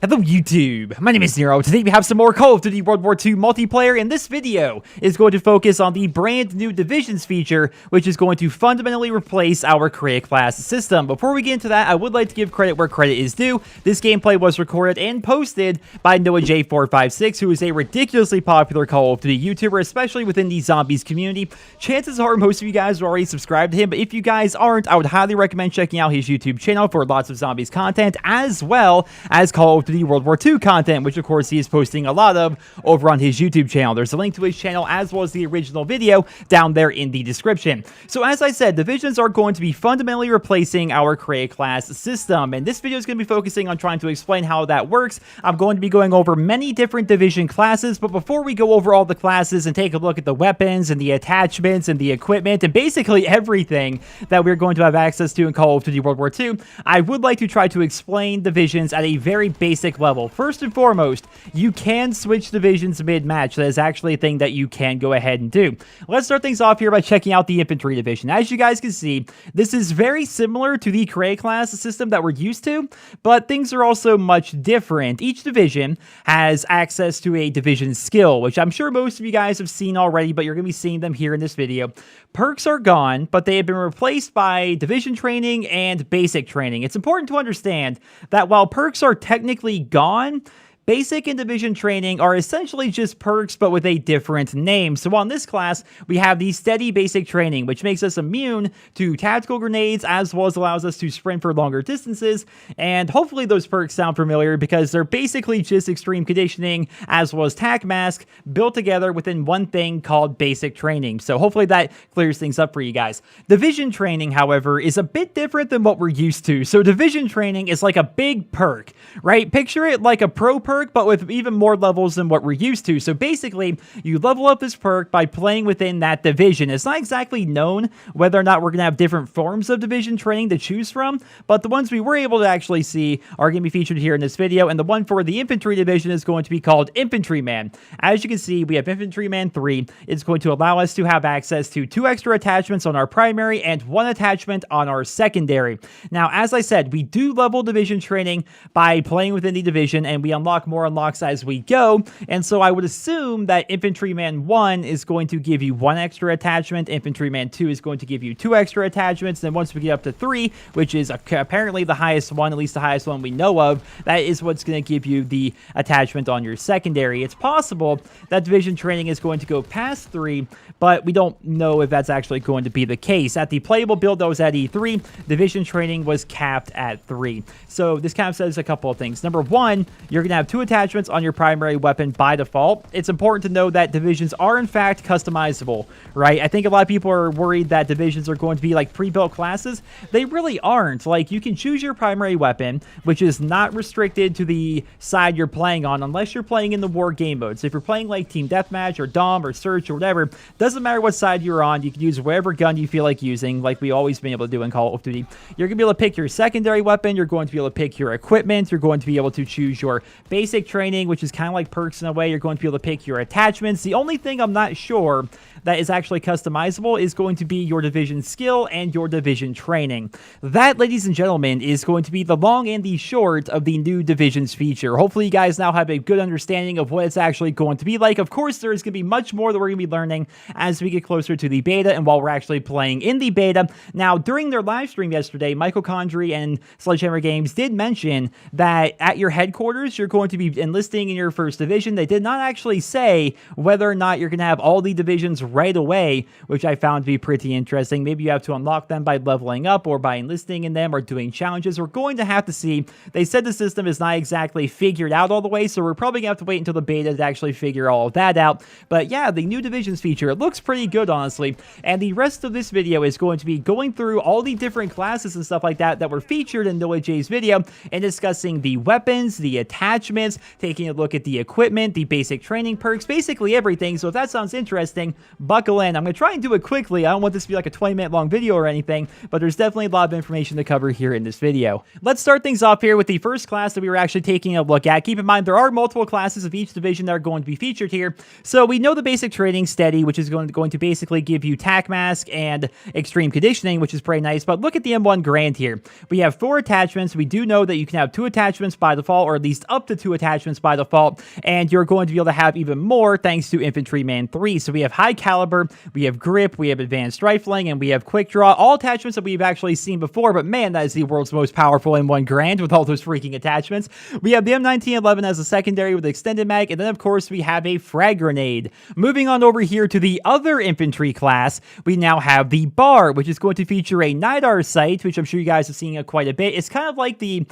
Hello YouTube, my name is Nero. Today we have some more Call of Duty World War II multiplayer, and this video is going to focus on the brand new Divisions feature, which is going to fundamentally replace our Create class system. Before we get into that, I would like to give credit where credit is due. This gameplay was recorded and posted by NoahJ456, who is a ridiculously popular Call of Duty YouTuber, especially within the zombies community. Chances are most of you guys are already subscribed to him, but if you guys aren't, I would highly recommend checking out his YouTube channel for lots of zombies content, as well as Call of Duty World War II content, which of course he is posting a lot of over on his YouTube channel. There's a link to his channel as well as the original video down there in the description. So as I said, divisions are going to be fundamentally replacing our Create class system, and this video is going to be focusing on trying to explain how that works. I'm going to be going over many different division classes, but before we go over all the classes and take a look at the weapons and the attachments and the equipment and basically everything that we're going to have access to in Call of Duty World War II, I would like to try to explain divisions at a very basic level. First and foremost, you can switch divisions mid-match. That is actually a thing that you can go ahead and do. Let's start things off here by checking out the Infantry Division. As you guys can see, this is very similar to the Create class system that we're used to, but things are also much different. Each division has access to a division skill, which I'm sure most of you guys have seen already, but you're going to be seeing them here in this video. Perks are gone, but they have been replaced by division training and basic training. It's important to understand that while perks are technically gone, basic and division training are essentially just perks, but with a different name. So on this class, we have the steady basic training, which makes us immune to tactical grenades, as well as allows us to sprint for longer distances. And hopefully those perks sound familiar because they're basically just extreme conditioning, as well as tac mask, built together within one thing called basic training. So hopefully that clears things up for you guys. Division training, however, is a bit different than what we're used to. So division training is like a big perk, right? Picture it like a pro perk, but with even more levels than what we're used to. So basically, you level up this perk by playing within that division. It's not exactly known whether or not we're going to have different forms of division training to choose from, but the ones we were able to actually see are going to be featured here in this video, and the one for the Infantry Division is going to be called Infantryman. As you can see, we have Infantryman 3. It's going to allow us to have access to 2 extra attachments on our primary and 1 attachment on our secondary. Now, as I said, we do level division training by playing within the division, and we unlock more unlocks as we go, and so I would assume that Infantryman 1 is going to give you 1 extra attachment, Infantryman 2 is going to give you 2 extra attachments, then once we get up to 3, which is apparently the highest one, at least the highest one we know of, that is what's going to give you the attachment on your secondary. It's possible that division training is going to go past 3, but we don't know if that's actually going to be the case. At the playable build that was at E3, division training was capped at 3. So this kind of says a couple of things. Number 1, you're going to have 2 attachments on your primary weapon by default. It's important to know that divisions are in fact customizable, right? I think a lot of people are worried that divisions are going to be like pre-built classes. They really aren't. Like, you can choose your primary weapon, which is not restricted to the side you're playing on unless you're playing in the war game mode. So if you're playing like Team Deathmatch or Dom or Search or whatever, doesn't matter what side you're on, you can use whatever gun you feel like using, like we always been able to do in Call of Duty. You're going to be able to pick your secondary weapon, you're going to be able to pick your equipment, you're going to be able to choose your basic training, which is kind of like perks in a way. You're going to be able to pick your attachments. The only thing I'm not sure that is actually customizable is going to be your division skill and your division training. That, ladies and gentlemen, is going to be the long and the short of the new divisions feature. Hopefully you guys now have a good understanding of what it's actually going to be like. Of course, there is going to be much more that we're going to be learning as we get closer to the beta and while we're actually playing in the beta. Now, during their live stream yesterday, Michael Condrey and Sledgehammer Games did mention that at your headquarters, you're going to be enlisting in your first division. They did not actually say whether or not you're going to have all the divisions right away, which I found to be pretty interesting. Maybe you have to unlock them by leveling up or by enlisting in them or doing challenges. We're going to have to see. They said the system is not exactly figured out all the way, so we're probably going to have to wait until the beta to actually figure all of that out. But yeah, the new divisions feature, it looks pretty good, honestly. And the rest of this video is going to be going through all the different classes and stuff like that that were featured in NoahJ's video and discussing the weapons, the attachments, taking a look at the equipment, the basic training perks, basically everything. So if that sounds interesting, buckle in. I'm going to try and do it quickly. I don't want this to be like a 20-minute long video or anything, but there's definitely a lot of information to cover here in this video. Let's start things off here with the first class that we were actually taking a look at. Keep in mind, there are multiple classes of each division that are going to be featured here. So we know the basic training, Steady, which is going to basically give you TAC Mask and Extreme Conditioning, which is pretty nice. But look at the M1 Grand here. We have 4 attachments. We do know that you can have 2 attachments by default, or at least up to 2 attachments by default, and you're going to be able to have even more thanks to Infantryman 3. So we have High Caliber, we have Grip, we have Advanced Rifling, and we have Quick Draw, all attachments that we've actually seen before, but man, that is the world's most powerful M1 Grand with all those freaking attachments. We have the M1911 as a secondary with Extended Mag, and then of course we have a Frag Grenade. Moving on over here to the other infantry class, we now have the Bar, which is going to feature a NIDAR sight, which I'm sure you guys have seen quite a bit. It's kind of like the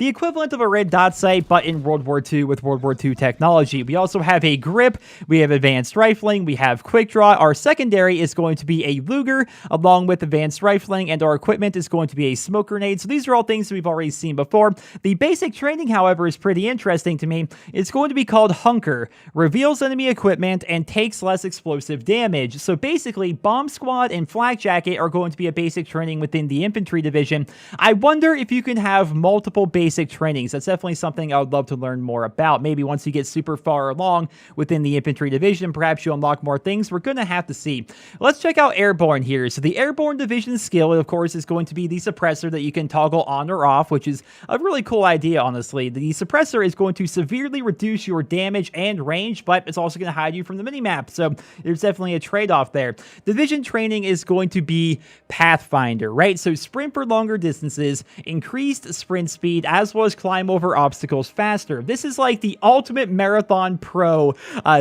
equivalent of a red dot sight, but in World War II with World War II technology. We also have a Grip, we have Advanced Rifling, we have Quick Draw. Our secondary is going to be a Luger, along with Advanced Rifling, and our equipment is going to be a Smoke Grenade. So these are all things that we've already seen before. The basic training, however, is pretty interesting to me. It's going to be called Hunker, reveals enemy equipment, and takes less explosive damage. So basically, Bomb Squad and Flak Jacket are going to be a basic training within the Infantry Division. I wonder if you can have multiple basic trainings. That's definitely something I would love to learn more about. Maybe once you get super far along within the Infantry Division, perhaps you unlock more things. We're going to have to see. Let's check out Airborne here. So the Airborne Division skill, of course, is going to be the suppressor that you can toggle on or off, which is a really cool idea, honestly. The suppressor is going to severely reduce your damage and range, but it's also going to hide you from the minimap. So there's definitely a trade-off there. Division training is going to be Pathfinder, right? So sprint for longer distances, increased sprint speed, as well as climb over obstacles faster. This is like the ultimate Marathon Pro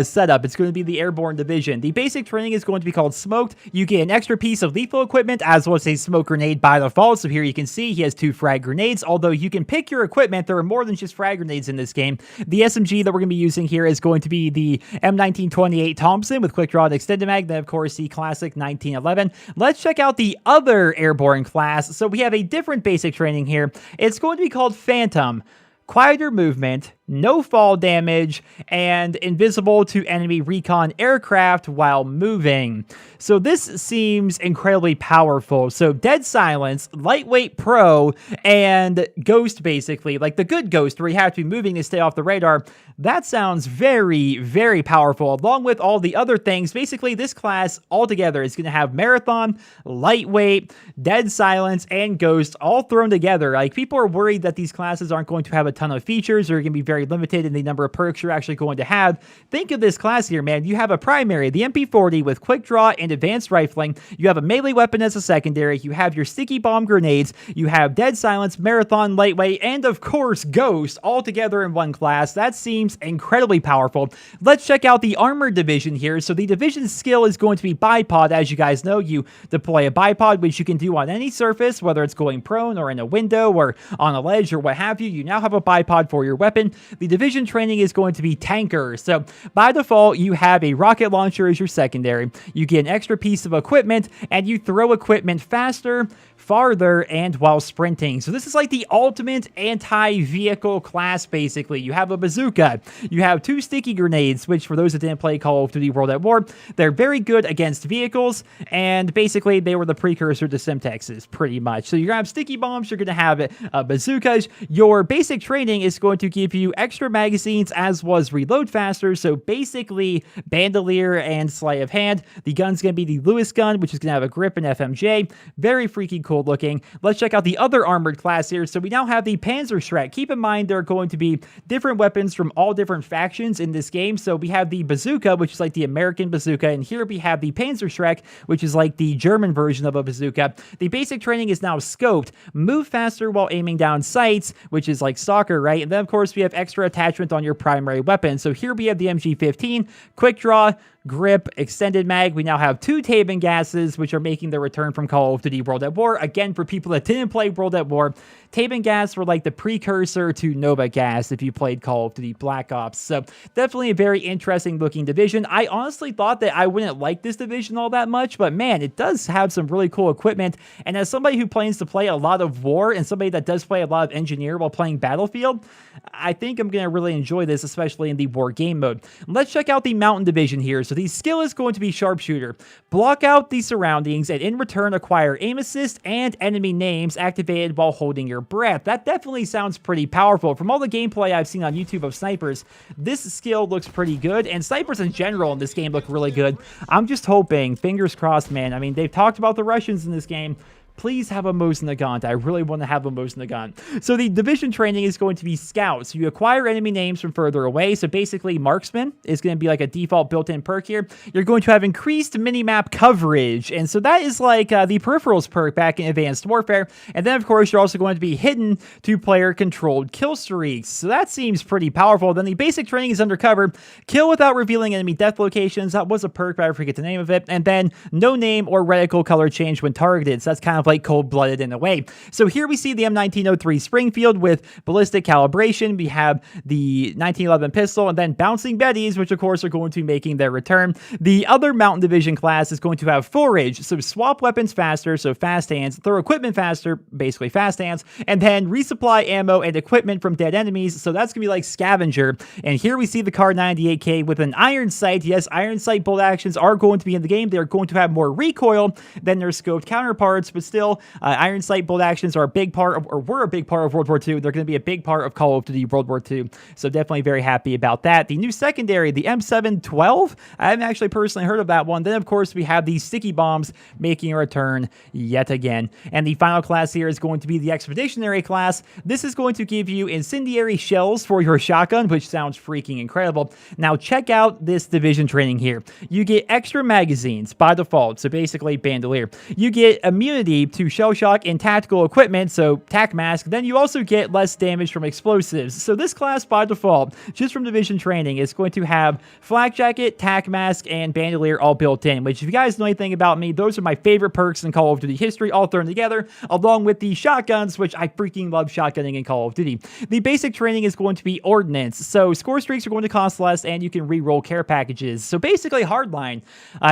setup. It's going to be the Airborne Division. The basic training is going to be called Smoked. You get an extra piece of lethal equipment as well as a Smoke Grenade by default. So here you can see he has 2 Frag Grenades, although you can pick your equipment. There are more than just Frag Grenades in this game. The SMG that we're going to be using here is going to be the M1928 Thompson with Quick Draw and Extended Mag, then of course the classic 1911. Let's check out the other Airborne class. So we have a different basic training here. It's going to be called Phantom. Quieter movement, no fall damage, and invisible to enemy recon aircraft while moving. So this seems incredibly powerful. So Dead Silence, Lightweight Pro, and Ghost, basically, like the good Ghost where you have to be moving to stay off the radar. That sounds very, very powerful, along with all the other things. Basically, this class altogether is going to have Marathon, Lightweight, Dead Silence, and Ghost all thrown together. Like, people are worried that these classes aren't going to have a ton of features or are going to be very limited in the number of perks you're actually going to have. Think of this class here, man. You have a primary, the MP40 with Quick Draw and Advanced Rifling. You have a melee weapon as a secondary. You have your Sticky Bomb Grenades. You have Dead Silence, Marathon, Lightweight, and of course, Ghost all together in one class. That seems incredibly powerful. Let's check out the Armored Division here. So the division skill is going to be Bipod. As you guys know, you deploy a bipod, which you can do on any surface, whether it's going prone or in a window or on a ledge or what have you. You now have a bipod for your weapon. The division training is going to be Tanker. So by default, you have a rocket launcher as your secondary. You get an extra piece of equipment, and you throw equipment faster, farther, and while sprinting. So this is like the ultimate anti-vehicle class, basically. You have a bazooka. You have 2 sticky grenades, which for those that didn't play Call of Duty World at War, they're very good against vehicles, and basically they were the precursor to Simtexes, pretty much. So you're going to have sticky bombs, you're going to have bazookas. Your basic training is going to give you extra magazines as well as reload faster. So basically, bandolier and sleight of hand. The gun's going to be the Lewis gun, which is going to have a grip and FMJ. Very freaking cool looking. Let's check out the other armored class here. So we now have the Panzerschreck. Keep in mind, there are going to be different weapons from all different factions in this game. So we have the bazooka, which is like the American bazooka, and here we have the Panzerschreck, which is like the German version of a bazooka. The basic training is now scoped. Move faster while aiming down sights, which is like Stalker, right? And then, of course, we have extra attachment on your primary weapon. So here we have the MG15, Quick Draw, Grip, Extended Mag. We now have 2 Taban gases, which are making their return from Call of Duty World at War. Again, for people that didn't play World at War, Tape and Gas were like the precursor to Nova Gas if you played Call of Duty Black Ops. So definitely a very interesting looking division. I honestly thought that I wouldn't like this division all that much, but man, it does have some really cool equipment. And as somebody who plans to play a lot of War and somebody that does play a lot of Engineer while playing Battlefield, I think I'm going to really enjoy this, especially in the War game mode. Let's check out the Mountain Division here. So the skill is going to be Sharpshooter. Block out the surroundings and in return acquire aim assist and enemy names activated while holding your breath. That definitely sounds pretty powerful. From all the gameplay I've seen on YouTube of snipers, this skill looks pretty good, and snipers in general in this game look really good. I'm just hoping, fingers crossed, man. I mean, they've talked about the Russians in this game. Please have a Mosin Nagant. I really want to have a Mosin Nagant. So the division training is going to be Scouts. You acquire enemy names from further away. So basically, Marksman is going to be like a default built-in perk here. You're going to have increased minimap coverage. And so that is like the Peripherals perk back in Advanced Warfare. And then, of course, you're also going to be hidden to player-controlled kill streaks. So that seems pretty powerful. Then the basic training is Undercover. Kill without revealing enemy death locations. That was a perk, but I forget the name of it. And then no name or reticle color change when targeted. So that's kind of like cold-blooded in a way. So here we see the M1903 Springfield with ballistic calibration. We have the 1911 pistol and then bouncing Bettys, which of course are going to be making their return. The other Mountain Division class is going to have Forage, so swap weapons faster, so fast hands, throw equipment faster, basically fast hands, and then resupply ammo and equipment from dead enemies, so that's gonna be like Scavenger. And here we see the Kar 98K with an iron sight. Yes, iron sight bolt actions are going to be in the game. They're going to have more recoil than their scoped counterparts, but still, iron sight bolt actions are a big part of, or were a big part of World War II. They're going to be a big part of Call of Duty World War II. So definitely very happy about that. The new secondary, the M712. I haven't actually personally heard of that one. Then, of course, we have the sticky bombs making a return yet again. And the final class here is going to be the Expeditionary class. This is going to give you incendiary shells for your shotgun, which sounds freaking incredible. Now, check out this division training here. You get extra magazines by default, so basically Bandolier. You get immunity to shell shock and tactical equipment, so tac mask. Then you also get less damage from explosives. So this class by default, just from division training, is going to have flak jacket, tac mask, and bandolier all built in, which if you guys know anything about me, those are my favorite perks in Call of Duty history, all thrown together, along with the shotguns, which I freaking love shotgunning in Call of Duty. The basic training is going to be ordnance, so score streaks are going to cost less, and you can re-roll care packages. So basically hardline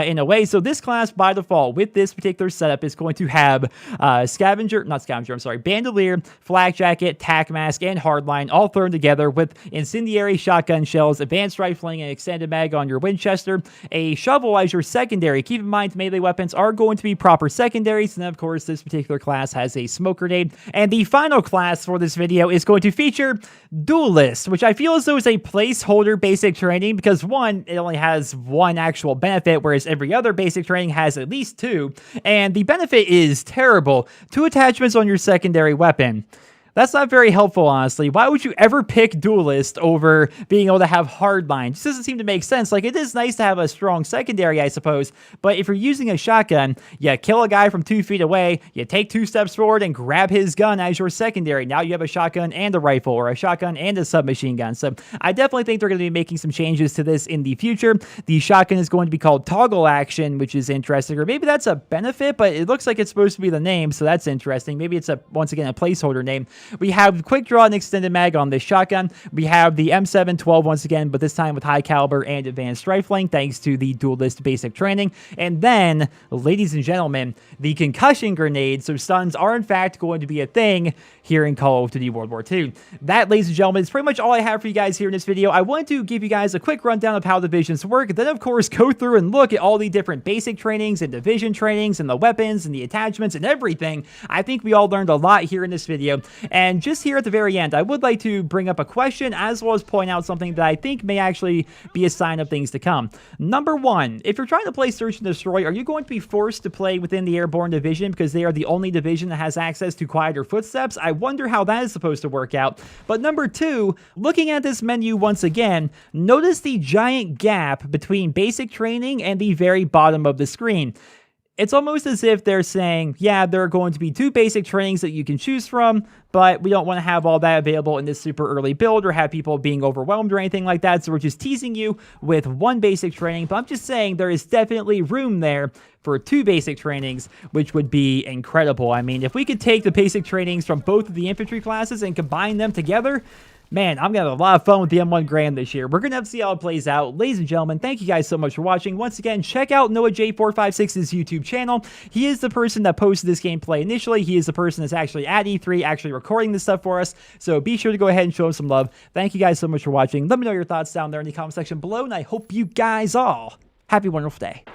in a way. So this class by default, with this particular setup, is going to have Bandolier, Flak Jacket, Tac Mask, and Hardline all thrown together with incendiary shotgun shells, advanced rifling, and extended mag on your Winchester, a shovel as your secondary. Keep in mind, melee weapons are going to be proper secondaries, and then, of course, this particular class has a smoke grenade. And the final class for this video is going to feature Duelist, which I feel as though is a placeholder basic training because, one, it only has one actual benefit, whereas every other basic training has at least two, and the benefit is terrible. 2 attachments on your secondary weapon. That's not very helpful, honestly. Why would you ever pick Duelist over being able to have Hardline? It just doesn't seem to make sense. Like, it is nice to have a strong secondary, I suppose, but if you're using a shotgun, you kill a guy from 2 feet away, you take 2 steps forward and grab his gun as your secondary. Now you have a shotgun and a rifle, or a shotgun and a submachine gun. So I definitely think they're going to be making some changes to this in the future. The shotgun is going to be called Toggle Action, which is interesting, or maybe that's a benefit, but it looks like it's supposed to be the name, so that's interesting. Maybe it's, once again, a placeholder name. We have quick draw and extended mag on this shotgun. We have the M712 once again, but this time with high caliber and advanced rifling, thanks to the Duelist basic training. And then, ladies and gentlemen, the concussion grenade. So stuns are in fact going to be a thing here in Call of Duty World War II. That, ladies and gentlemen, is pretty much all I have for you guys here in this video. I wanted to give you guys a quick rundown of how divisions work, then of course go through and look at all the different basic trainings and division trainings and the weapons and the attachments and everything. I think we all learned a lot here in this video. And just here at the very end, I would like to bring up a question as well as point out something that I think may actually be a sign of things to come. Number one, if you're trying to play Search and Destroy, are you going to be forced to play within the Airborne Division because they are the only division that has access to quieter footsteps? I wonder how that is supposed to work out. But number two, looking at this menu once again, notice the giant gap between basic training and the very bottom of the screen. It's almost as if they're saying, yeah, there are going to be 2 basic trainings that you can choose from, but we don't want to have all that available in this super early build or have people being overwhelmed or anything like that. So we're just teasing you with 1 basic training. But I'm just saying there is definitely room there for 2 basic trainings, which would be incredible. I mean, if we could take the basic trainings from both of the infantry classes and combine them together, man, I'm going to have a lot of fun with the M1 Grand this year. We're going to have to see how it plays out. Ladies and gentlemen, thank you guys so much for watching. Once again, check out NoahJ456's YouTube channel. He is the person that posted this gameplay initially. He is the person that's actually at E3, actually recording this stuff for us. So be sure to go ahead and show him some love. Thank you guys so much for watching. Let me know your thoughts down there in the comment section below, and I hope you guys all have a wonderful day.